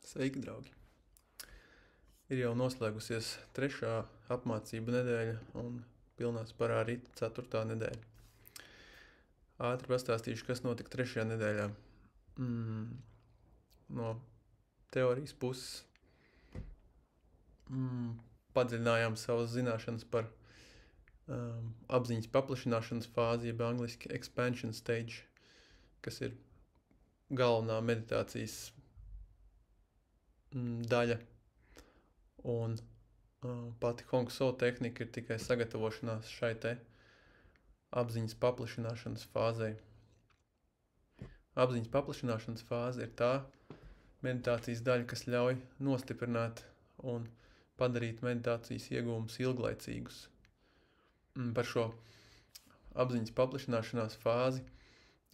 Sveiki, draugi! Ir jau noslēgusies 3. apmācību nedēļa un pilnā sparā rīt 4. nedēļa. Ātri pastāstīšu, kas notika 3. nedēļā. No teorijas puses padziļinājām savas zināšanas par apziņas paplašināšanas fāzi, jeb angliski expansion stage, kas ir galvenā meditācijas daļa. Un pati Hong So tehnika ir tikai sagatavošanās šai te apziņas paplašināšanas fāzei. Apziņas paplašināšanas fāze ir tā meditācijas daļa, kas ļauj nostiprināt un padarīt meditācijas iegūmus ilglaicīgus. Par šo apziņas paplašināšanās fāzi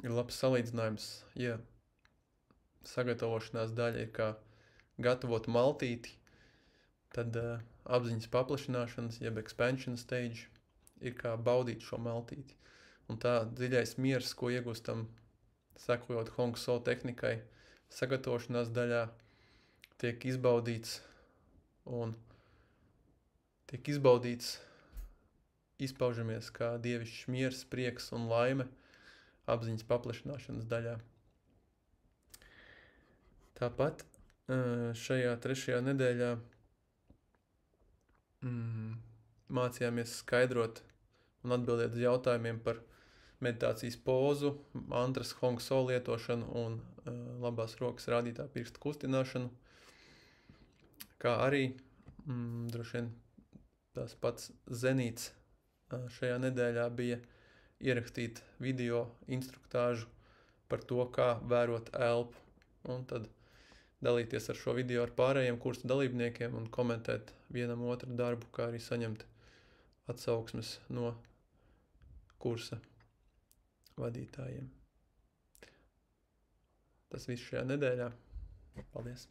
ir labs salīdzinājums, ja sagatavošanās daļa ir kā gatavot maltīti, tad apziņas paplašināšanas, jeb expansion stage, ir kā baudīt šo maltīti. Un tā dziļais miers, ko iegūstam, sekojot Hong So tehnikai, sagatavošanās daļā, tiek izbaudīts izpaužamies kā dievišķs miers, prieks un laime apziņas paplašināšanas daļā. Tāpat šajā 3. nedēļā mācījāmies skaidrot un atbildēt uz jautājumiem par meditācijas pozu, mantras Hong So lietošanu un labās rokas rādītā pirksta kustināšanu, kā arī droši vien tās pats zenīts šajā nedēļā bija ierakstīt video instruktāžu par to, kā vērot elpu, un tad dalīties ar šo video ar pārējiem kursa dalībniekiem un komentēt vienam otru darbu, kā arī saņemt atsauksmes no kursa vadītājiem. Tas viss šajā nedēļā. Paldies!